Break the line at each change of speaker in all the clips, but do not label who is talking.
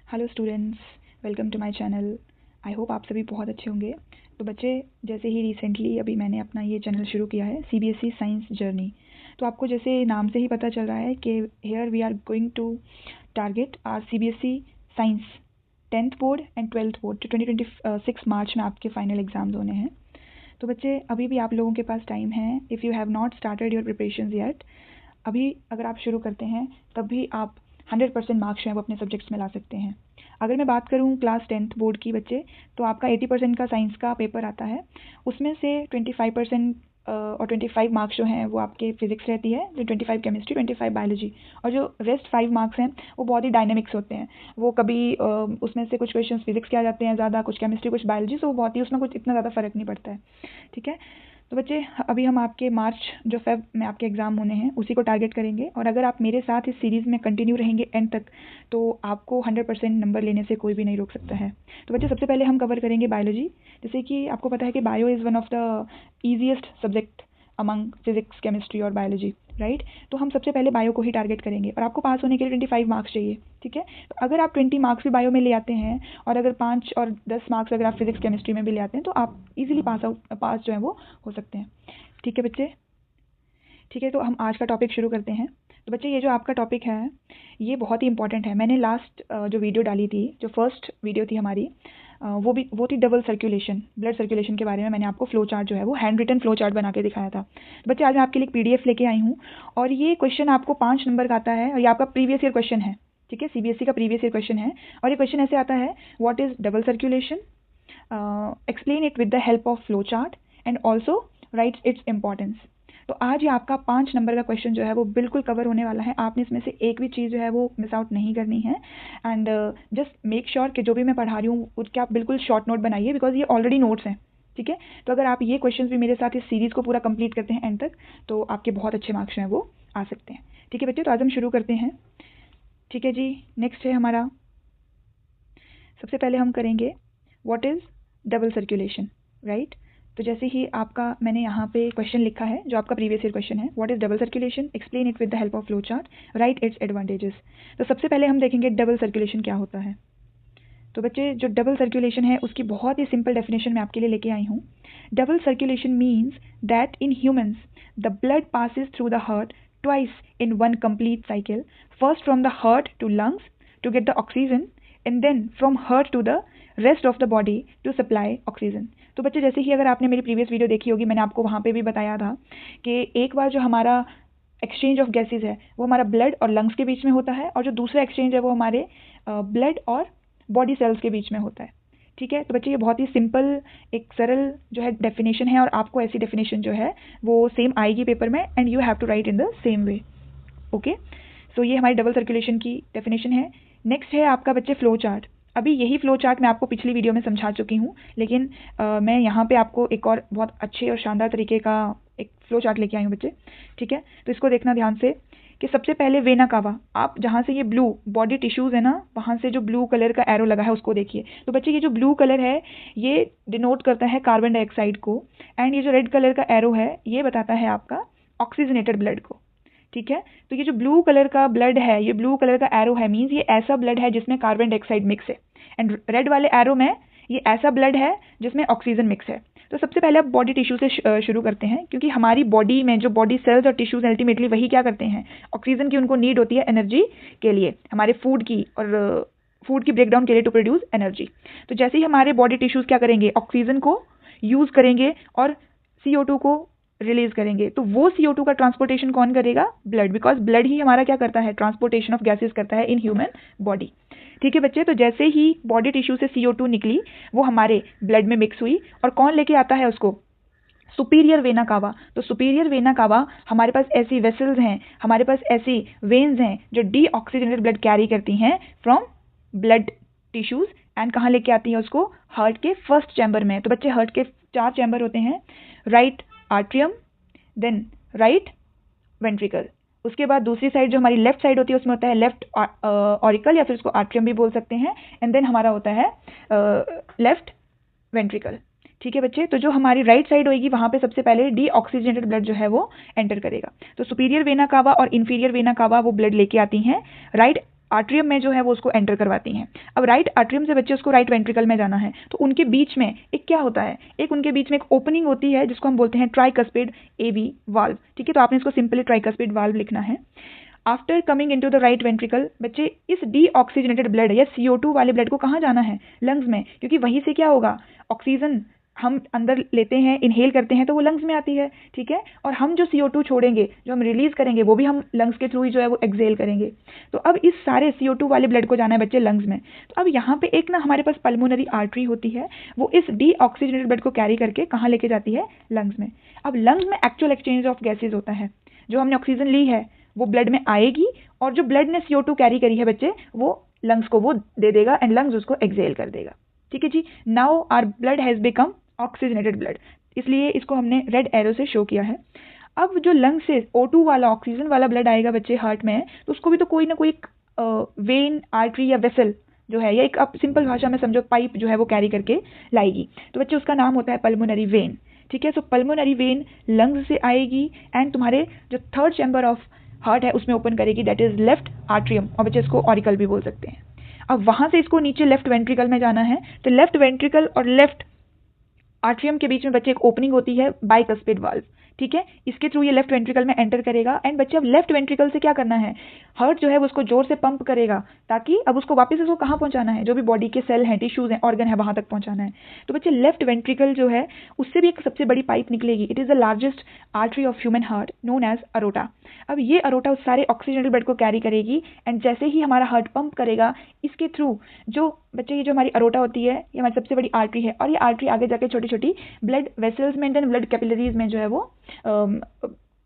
Hello students, welcome to my channel. I hope आप सभी बहुत अच्छे होंगे। तो बच्चे, जैसे ही रिसेंटली अभी मैंने अपना ये चैनल शुरू किया है CBSE साइंस जर्नी। तो आपको जैसे नाम से ही पता चल रहा है कि here we are going to target our CBSE science 10th board and 12th board जो 2026 मार्च में आपके फाइनल एग्जाम्स होने हैं। तो बच्चे, अभी भी आप लोगों के पास टाइम है। If you have not started your preparations yet, अभी अगर आप शुरू करते हैं तब भी आप 100% मार्क्स जो है वो अपने सब्जेक्ट्स में ला सकते हैं। अगर मैं बात करूं क्लास 10th बोर्ड की बच्चे, तो आपका 80% का साइंस का पेपर आता है। उसमें से 25% और 25 मार्क्स जो हैं वो आपके फिजिक्स रहती है, जो 25 केमिस्ट्री, 25 बायोलॉजी, और जो रेस्ट 5 मार्क्स हैं वो बहुत ही डायनेमिक्स होते हैं। वो कभी उसमें से कुछ क्वेश्चंस फिजिक्स के आ जाते हैं ज़्यादा, कुछ केमिस्ट्री, कुछ बायोलॉजी, तो वो बहुत ही उसमें कुछ इतना ज़्यादा फ़र्क नहीं पड़ता है। ठीक है। तो बच्चे, अभी हम आपके मार्च जो फेब में आपके एग्ज़ाम होने हैं उसी को टारगेट करेंगे, और अगर आप मेरे साथ इस सीरीज़ में कंटिन्यू रहेंगे एंड तक, तो आपको 100% नंबर लेने से कोई भी नहीं रोक सकता है। तो बच्चे, सबसे पहले हम कवर करेंगे बायोलॉजी। जैसे कि आपको पता है कि bio is one of the easiest subject among physics, chemistry और बायोलॉजी, राइट। तो हम सबसे पहले बायो को ही टारगेट करेंगे, और आपको पास होने के लिए 25 मार्क्स चाहिए। ठीक है। तो अगर आप 20 मार्क्स भी बायो में ले आते हैं, और अगर 5 और 10 मार्क्स अगर आप फिजिक्स केमिस्ट्री में भी ले आते हैं, तो आप इजीली पास जो है वो हो सकते हैं। ठीक है बच्चे। ठीक है, तो हम आज का टॉपिक शुरू करते हैं। तो बच्चे, ये जो आपका टॉपिक है ये बहुत ही इंपॉर्टेंट है। मैंने लास्ट जो वीडियो डाली थी, जो फर्स्ट वीडियो थी हमारी, वो थी डबल सर्कुलेशन, ब्लड सर्कुलेशन के बारे में। मैंने आपको फ्लो चार्ट जो है वो हैंड रिटन फ्लो चार्ट बना के दिखाया था। तो बच्चे, आज मैं आपके लिए एक PDF लेके आई हूँ, और ये क्वेश्चन आपको 5 नंबर का आता है, और ये आपका प्रीवियस ईयर क्वेश्चन है। ठीक है, CBSE का प्रीवियस ईयर क्वेश्चन है, और ये क्वेश्चन ऐसे आता है: what is double circulation, explain it with the help of flow chart and also right its importance. तो आज ये आपका 5 नंबर का क्वेश्चन जो है वो बिल्कुल कवर होने वाला है। आपने इसमें से एक भी चीज़ जो है वो मिस आउट नहीं करनी है। एंड जस्ट मेक श्योर कि जो भी मैं पढ़ा रही हूँ उसके आप बिल्कुल शॉर्ट नोट बनाइए, बिकॉज ये ऑलरेडी नोट्स हैं। ठीक है। तो अगर आप ये क्वेश्चन भी मेरे साथ इस सीरीज़ को पूरा कंप्लीट करते हैं एंड तक, तो आपके बहुत अच्छे मार्क्स जो हैं वो आ सकते हैं। ठीक है बच्चे, तो आज हम शुरू करते हैं। ठीक है जी। नेक्स्ट है हमारा, सबसे पहले हम करेंगे what is double circulation, right. तो जैसे ही आपका मैंने यहाँ पे क्वेश्चन लिखा है, जो आपका प्रीवियस ईयर क्वेश्चन है, what is double circulation, explain it with the help of flow chart, right its advantages. तो सबसे पहले हम देखेंगे डबल सर्कुलेशन क्या होता है। तो बच्चे, जो डबल सर्कुलेशन है उसकी बहुत ही सिंपल डेफिनेशन मैं आपके लिए लेके आई हूँ। Double circulation means that in humans the blood passes through the heart twice in one complete cycle, first from the heart to lungs to get the oxygen, and then from heart to the rest of the body to supply oxygen. तो बच्चे, जैसे ही अगर आपने मेरी previous video देखी होगी, मैंने आपको वहाँ पे भी बताया था कि एक बार जो हमारा एक्सचेंज ऑफ गैसेज है वो हमारा ब्लड और लंग्स के बीच में होता है, और जो दूसरा एक्सचेंज है वो हमारे ब्लड और बॉडी सेल्स के बीच में होता है। ठीक है। तो बच्चे, ये बहुत ही सिंपल एक सरल जो है डेफिनेशन है, और आपको ऐसी डेफिनेशन जो है वो सेम आएगी पेपर में, and you have to write in the same way. Okay. So ये हमारी डबल सर्कुलेशन की डेफिनेशन है। नेक्स्ट है आपका बच्चे फ्लो चार्ट। अभी यही फ्लो चार्ट मैं आपको पिछली वीडियो में समझा चुकी हूँ, लेकिन मैं यहाँ पे आपको एक और बहुत अच्छे और शानदार तरीके का एक फ्लो चार्ट लेके आई हूँ बच्चे। ठीक है। तो इसको देखना ध्यान से कि सबसे पहले वेना कावा, आप जहाँ से ये ब्लू बॉडी टिश्यूज़ है ना, वहाँ से जो ब्लू कलर का एरो लगा है उसको देखिए। तो बच्चे, ये जो ब्लू कलर है ये डिनोट करता है कार्बन डाइऑक्साइड को, एंड ये जो रेड कलर का एरो है ये बताता है आपका ऑक्सीजनेटेड ब्लड को। ठीक है। तो ये जो ब्लू कलर का ब्लड है, ये ब्लू कलर का एरो है, मीन्स ये ऐसा ब्लड है जिसमें कार्बन डाइऑक्साइड मिक्स है, एंड रेड वाले एरो में ये ऐसा ब्लड है जिसमें ऑक्सीजन मिक्स है। तो सबसे पहले आप बॉडी टिश्यू से शुरू करते हैं, क्योंकि हमारी बॉडी में जो बॉडी सेल्स और टिश्यूज अल्टीमेटली वही क्या करते हैं, ऑक्सीजन की उनको नीड होती है एनर्जी के लिए, हमारे फूड की ब्रेकडाउन के लिए, टू प्रोड्यूस एनर्जी। तो जैसे ही हमारे बॉडी टिश्यूज क्या करेंगे, ऑक्सीजन को यूज करेंगे और CO2 को रिलीज करेंगे। तो वो CO2 का ट्रांसपोर्टेशन कौन करेगा, ब्लड, बिकॉज ब्लड ही हमारा क्या करता है, ट्रांसपोर्टेशन ऑफ गैसेस करता है इन ह्यूमन बॉडी। ठीक है बच्चे। तो जैसे ही बॉडी टिश्यू से CO2 निकली, वो हमारे ब्लड में मिक्स हुई, और कौन लेके आता है उसको, सुपीरियर वेना कावा। तो सुपीरियर वेना कावा, हमारे पास ऐसी वेसल्स हैं, हमारे पास ऐसी वेन्स हैं जो डीऑक्सीजनेटेड ब्लड कैरी करती हैं फ्रॉम ब्लड टिश्यूज, एंड कहाँ लेके आती है उसको, हार्ट के फर्स्ट चैम्बर में। तो बच्चे, हार्ट के 4 चैम्बर होते हैं, right atrium, then right ventricle, उसके बाद दूसरी साइड जो हमारी लेफ्ट साइड होती है उसमें होता है लेफ्ट ऑरिकल, या फिर उसको आर्ट्रियम भी बोल सकते हैं, एंड देन हमारा होता है लेफ्ट वेंट्रिकल। ठीक है बच्चे। तो जो हमारी राइट साइड होगी वहाँ पे सबसे पहले डीऑक्सीजनेटेड ब्लड जो है वो एंटर करेगा। तो सुपीरियर वेना कावा और इंफीरियर वेना कावा वो ब्लड लेके आती हैं राइट आर्ट्रियम में जो है वो उसको एंटर करवाती हैं। अब राइट आर्ट्रियम से बच्चे उसको राइट वेंट्रिकल में जाना है, तो उनके बीच में एक क्या होता है, एक उनके बीच में एक ओपनिंग होती है जिसको हम बोलते हैं ट्राइकस्पिड एवी वाल्व। ठीक है, तो आपने इसको सिंपली ट्राइकस्पिड वाल्व लिखना है। After coming into the right ventricle, बच्चे इस डीऑक्सीजनेटेड ब्लड या CO2 वाले ब्लड को कहाँ जाना है, लंग्स में, क्योंकि वहीं से क्या होगा, ऑक्सीजन हम अंदर लेते हैं, इनहेल करते हैं तो वो लंग्स में आती है। ठीक है, और हम जो CO2 छोड़ेंगे, जो हम रिलीज करेंगे, वो भी हम लंग्स के थ्रू ही जो है वो एक्सेल करेंगे। तो अब इस सारे CO2 वाले ब्लड को जाना है बच्चे लंग्स में। तो अब यहाँ पे एक ना हमारे पास पल्मोनरी आर्टरी होती है, वो इस डीऑक्सीजनेटेड ब्लड को कैरी करके कहाँ लेके जाती है, लंग्स में। अब लंग्स में एक्चुअल एक्सचेंज ऑफ गैसेज होता है, जो हमने ऑक्सीजन ली है वो ब्लड में आएगी, और जो ब्लड ने CO2 कैरी करी है बच्चे, वो लंग्स को वो दे देगा एंड लंग्स उसको एक्सेल कर देगा। ठीक है जी, now our blood has become oxygenated blood, इसलिए इसको हमने रेड एरो से शो किया है। अब जो लंग से O2 वाला ऑक्सीजन वाला ब्लड आएगा बच्चे हार्ट में, तो उसको भी तो कोई ना कोई वेन, आर्टरी या वेसल जो है, या एक आप सिंपल भाषा में समझो पाइप जो है वो कैरी करके लाएगी, तो बच्चे उसका नाम होता है पल्मोनरी वेन। ठीक है, सो पल्मोनरी वेन लंग्स से आएगी एंड तुम्हारे जो थर्ड चैम्बर ऑफ हार्ट है उसमें ओपन करेगी, दैट इज लेफ्ट आर्ट्रियम, और बच्चे इसको ऑरिकल भी बोल सकते हैं। अब वहां से इसको नीचे लेफ्ट वेंट्रिकल में जाना है, तो लेफ्ट वेंट्रिकल और लेफ्ट आर्ट्रियम के बीच में बच्चे एक ओपनिंग होती है, बाइकस्पिड वाल्व। ठीक है, इसके थ्रू ये लेफ्ट वेंट्रिकल में एंटर करेगा एंड बच्चे अब लेफ्ट वेंट्रिकल से क्या करना है, हार्ट जो है वो उसको जोर से पंप करेगा, ताकि अब उसको वापस उसको कहाँ पहुंचाना है, जो भी बॉडी के सेल हैं, टिश्यूज हैं, ऑर्गन है, वहां तक पहुंचाना है। तो बच्चे लेफ्ट वेंट्रिकल जो है उससे भी एक सबसे बड़ी पाइप निकलेगी, it is the largest artery of human heart known as aorta. अब ये अरोटा उस सारे ऑक्सीजनेटेड ब्लड को कैरी करेगी एंड जैसे ही हमारा हार्ट पंप करेगा, इसके थ्रू जो बच्चे ये जो हमारी अरोटा होती है, ये हमारी सबसे बड़ी आर्टरी है, और ये आर्टरी आगे जाके छोटी छोटी ब्लड वेसल्स में एंड ब्लड कैपिलरीज में जो है वो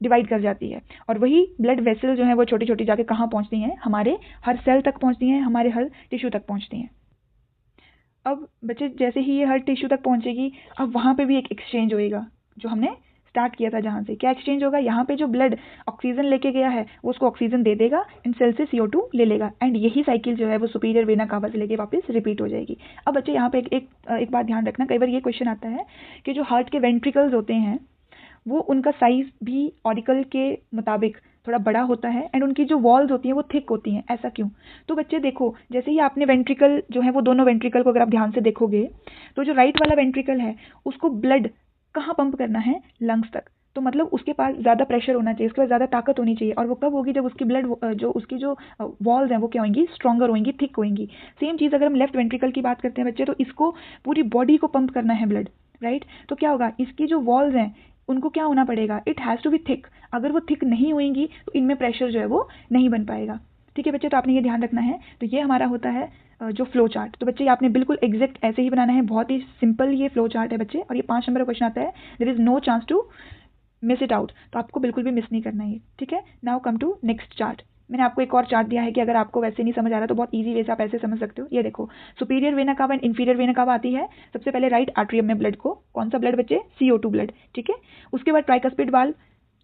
डिवाइड कर जाती है, और वही ब्लड वेसल जो है वो छोटी छोटी जाके कहाँ पहुंचती हैं, हमारे हर सेल तक पहुंचती हैं, हमारे हर टिश्यू तक पहुंचती हैं। अब बच्चे जैसे ही ये हर टिश्यू तक पहुंचेगी, अब वहां पे भी एक एक्सचेंज होएगा जो हमने स्टार्ट किया था, जहां से क्या एक्सचेंज होगा, यहाँ पे जो ब्लड ऑक्सीजन लेके गया है वो उसको ऑक्सीजन दे देगा एंड सेल से CO2 ले लेगा, एंड यही साइकिल जो है वो सुपीरियर वेना कावा से लेके वापस रिपीट हो जाएगी। अब बच्चे यहाँ पे एक बात ध्यान रखना, कई बार ये क्वेश्चन आता है कि जो हार्ट के वेंट्रिकल्स होते हैं वो उनका साइज भी ऑरिकल के मुताबिक थोड़ा बड़ा होता है एंड उनकी जो वॉल्स होती हैं वो थिक होती हैं, ऐसा क्यों? तो बच्चे देखो, जैसे ही आपने वेंट्रिकल जो है वो दोनों वेंट्रिकल को अगर आप ध्यान से देखोगे, तो जो राइट वाला वेंट्रिकल है उसको ब्लड कहाँ पंप करना है, लंग्स तक, तो मतलब उसके पास ज़्यादा प्रेशर होना चाहिए, उसके पास ज़्यादा ताकत होनी चाहिए, और वो कब होगी, जब उसकी ब्लड जो उसकी जो वॉल्स हैं वो क्या होंगी, स्ट्रॉन्गर होंगी, थिक होंगी। सेम चीज़ अगर हम लेफ्ट वेंट्रिकल की बात करते हैं बच्चे, तो इसको पूरी बॉडी को पंप करना है ब्लड, राइट, तो क्या होगा, इसकी जो वॉल्स हैं उनको क्या होना पड़ेगा, it has to be thick, अगर वो थिक नहीं होएंगी तो इनमें प्रेशर जो है वो नहीं बन पाएगा। ठीक है बच्चे, तो आपने ये ध्यान रखना है। तो ये हमारा होता है जो फ्लो चार्ट, तो बच्चे आपने बिल्कुल एग्जैक्ट ऐसे ही बनाना है, बहुत ही सिंपल ये फ्लो चार्ट है बच्चे, और ये 5 नंबर का क्वेश्चन आता है, there is no chance to miss it out, तो आपको बिल्कुल भी मिस नहीं करना है। ठीक है, now come to next chart. मैंने आपको एक और चार्ट दिया है कि अगर आपको वैसे नहीं समझ आ रहा तो बहुत इजी वे से आप ऐसे समझ सकते हो। ये देखो, superior vena cava and inferior vena cava आती है सबसे पहले राइट आर्ट्रियम में ब्लड को, कौन सा ब्लड बच्चे, CO2 ब्लड। ठीक है, उसके बाद ट्राइकस्पिड वाल्व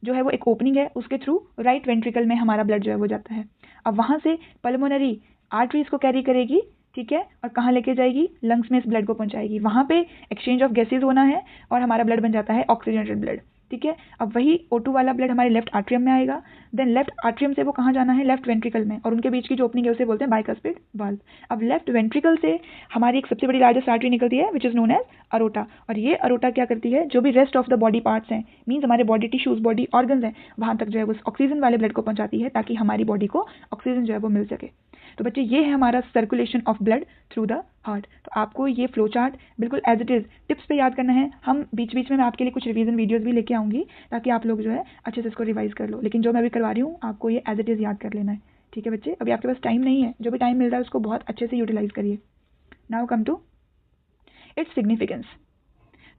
जो है वो एक ओपनिंग है, उसके थ्रू राइट वेंट्रिकल में हमारा ब्लड जो है वो जाता है। अब वहां से पल्मोनरी आर्टरीज को कैरी करेगी, ठीक है, और कहाँ लेके जाएगी, लंग्स में इस ब्लड को पहुंचाएगी, वहां पे एक्सचेंज ऑफ गैसेज होना है और हमारा ब्लड बन जाता है ऑक्सीजनेटेड ब्लड। ठीक है, अब वही O2 वाला ब्लड हमारे लेफ्ट आर्ट्रियम में आएगा, देन लेफ्ट आर्ट्रियम से वो कहाँ जाना है, लेफ्ट वेंट्रिकल में, और उनके बीच की जो ओपनिंग है उसे बोलते हैं बाइकस्पिड वाल्व। अब लेफ्ट वेंट्रिकल से हमारी एक सबसे बड़ी लार्जेस्ट आर्टरी निकलती है which is known as aorta, और ये अरोटा क्या करती है, जो भी rest of the body parts हैं, मीन्स हमारे बॉडी टिश्यूज, बॉडी ऑर्गन्स हैं, वहां तक जो है वो ऑक्सीजन वाले ब्लड को पहुंचाती है ताकि हमारी बॉडी को ऑक्सीजन जो है वो मिल सके। तो बच्चे ये है हमारा circulation of blood through the heart. तो आपको ये फ्लो चार्ट बिल्कुल एज इट इज़ टिप्स पे याद करना है। हम बीच बीच में मैं आपके लिए कुछ रिवीजन वीडियोस भी लेके आऊँगी ताकि आप लोग जो है अच्छे से इसको रिवाइज कर लो, लेकिन जो मैं भी करवा रही हूँ आपको ये एज इट इज़ याद कर लेना है। ठीक है बच्चे, अभी आपके पास टाइम नहीं है, जो भी टाइम मिल रहा है उसको बहुत अच्छे से यूटिलाइज करिए। Now come to its significance.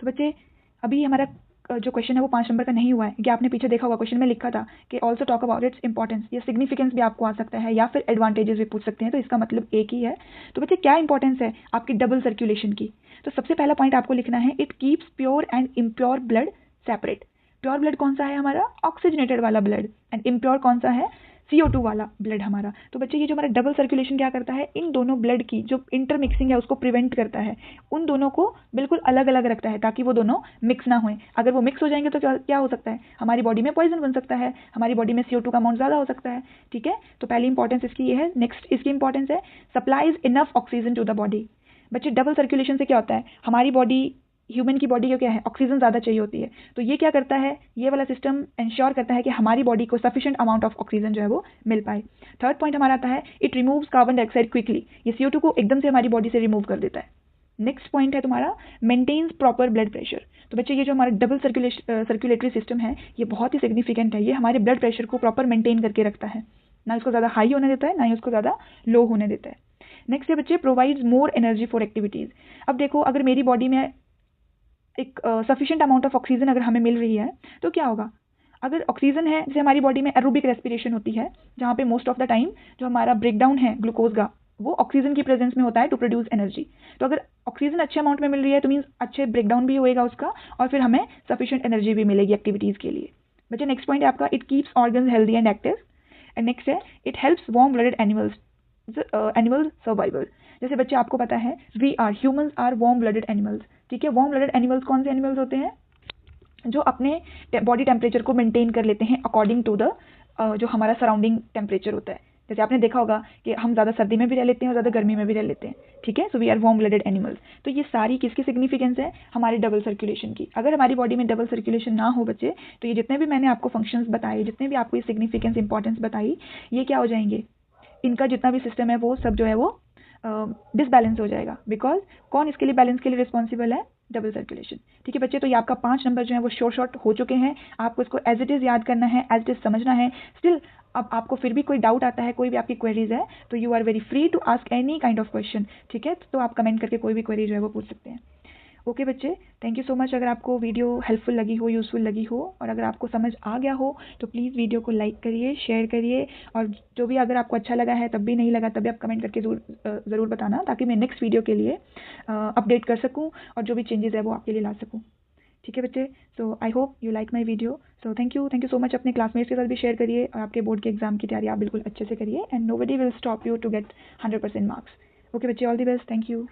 तो बच्चे अभी हमारा जो क्वेश्चन है वो 5 नंबर का नहीं हुआ है, कि आपने पीछे देखा होगा क्वेश्चन में लिखा था कि also talk about its importance, या सिग्निफिकेंस भी आपको आ सकता है या फिर एडवांटेजेस भी पूछ सकते हैं, तो इसका मतलब एक ही है। तो बच्चे क्या इंपॉर्टेंस है आपकी डबल सर्कुलेशन की, तो सबसे पहला पॉइंट आपको लिखना है, it keeps pure and impure blood separate. Pure blood कौन सा है हमारा, ऑक्सीजनेटेड वाला ब्लड, एंड इम्प्योर कौन सा है, CO2 वाला ब्लड हमारा। तो बच्चे ये जो हमारा डबल सर्कुलेशन क्या करता है, इन दोनों ब्लड की जो इंटरमिक्सिंग है उसको प्रिवेंट करता है, उन दोनों को बिल्कुल अलग अलग रखता है ताकि वो दोनों मिक्स ना होएं। अगर वो मिक्स हो जाएंगे तो क्या हो सकता है, हमारी बॉडी में पॉइजन बन सकता है, हमारी बॉडी में CO2 का अमाउंट ज़्यादा हो सकता है। ठीक है, तो पहली इंपॉर्टेंस इसकी ये है। नेक्स्ट इसकी इंपॉर्टेंस है supplies enough oxygen to the body. बच्चे डबल सर्कुलेशन से क्या होता है, हमारी बॉडी, ह्यूमन की बॉडी को क्या है, ऑक्सीजन ज़्यादा चाहिए होती है। तो ये क्या करता है, ये वाला सिस्टम इंश्योर करता है कि हमारी बॉडी को सफिशिएंट अमाउंट ऑफ ऑक्सीजन जो है वो मिल पाए। थर्ड पॉइंट हमारा आता है it removes carbon dioxide quickly. ये CO2 को एकदम से हमारी बॉडी से रिमूव कर देता है। नेक्स्ट पॉइंट है तुम्हारा मेंटेन्स प्रॉपर ब्लड प्रेशर। तो बच्चे ये जो हमारा डबल सर्कुलेटरी सिस्टम है ये बहुत ही सिग्निफिकेंट है। ये हमारे ब्लड प्रेशर को प्रॉपर मेंटेन करके रखता है, ना इसको ज़्यादा हाई होने देता है ना ही उसको ज़्यादा लो होने देता है। नेक्स्ट है बच्चे provides more energy for activities. अब देखो अगर मेरी बॉडी में एक सफिशिएंट अमाउंट ऑफ ऑक्सीजन अगर हमें मिल रही है तो क्या होगा, अगर ऑक्सीजन है जैसे हमारी बॉडी में एरोबिक रेस्पिरेशन होती है जहाँ पे मोस्ट ऑफ द टाइम जो हमारा ब्रेकडाउन है ग्लूकोज का वो ऑक्सीजन की प्रेजेंस में होता है टू प्रोड्यूस एनर्जी। तो अगर ऑक्सीजन अच्छे अमाउंट में मिल रही है तो मीन्स अच्छे ब्रेकडाउन भी होएगा उसका और फिर हमें सफिशिएंट एनर्जी भी मिलेगी एक्टिविटीज़ के लिए। बच्चे नेक्स्ट पॉइंट है आपका it keeps organs healthy and active. And next है it helps warm blooded animal survival. जैसे बच्चे आपको पता है humans are warm blooded animals. ठीक है, वार्म ब्लडेड एनिमल्स कौन से एनिमल्स होते हैं, जो अपने बॉडी टेम्परेचर को मेंटेन कर लेते हैं अकॉर्डिंग टू द जो हमारा सराउंडिंग टेम्परेचर होता है। जैसे आपने देखा होगा कि हम ज़्यादा सर्दी में भी रह लेते हैं और ज़्यादा गर्मी में भी रह लेते हैं। ठीक है, so we are warm blooded animals. तो ये सारी किसकी सिग्निफिकेंस है, हमारे डबल सर्कुलेशन की। अगर हमारी बॉडी में डबल सर्कुलेशन ना हो बच्चे तो ये जितने भी मैंने आपको फंक्शंस बताए, जितने भी आपको ये सिग्निफिकेंस इंपॉर्टेंस बताई, ये क्या हो जाएंगे, इनका जितना भी सिस्टम है वो सब जो है वो डिसबैलेंस हो जाएगा। बिकॉज कौन इसके लिए बैलेंस के लिए रिस्पॉन्सिबल है, डबल सर्कुलेशन। ठीक है बच्चे, तो ये आपका 5 नंबर जो है वो शॉर्ट हो चुके हैं। आपको इसको एज इट इज़ याद करना है, एज इट इज़ समझना है। स्टिल अब आपको फिर भी कोई डाउट आता है, कोई भी आपकी क्वेरीज है तो you are very free to ask any kind of question. ठीक है, तो आप कमेंट करके कोई भी क्वेरी जो है वो पूछ सकते हैं। ओके बच्चे, थैंक यू सो मच। अगर आपको वीडियो हेल्पफुल लगी हो, यूज़फुल लगी हो और अगर आपको समझ आ गया हो तो प्लीज़ वीडियो को लाइक करिए, शेयर करिए और जो भी अगर आपको अच्छा लगा है तब भी नहीं लगा तब भी आप कमेंट करके ज़रूर बताना ताकि मैं नेक्स्ट वीडियो के लिए अपडेट कर सकूँ और जो भी चेंजेस है वो आपके लिए ला सकूँ। ठीक है बच्चे, so I hope you like my video. So thank you so much. अपने क्लासमेट्स के साथ भी शेयर करिए और आपके बोर्ड के एग्जाम की तैयारी आप बिल्कुल अच्छे से करिए and nobody will stop you to get 100% marks. Okay बच्चे, all the best, thank you.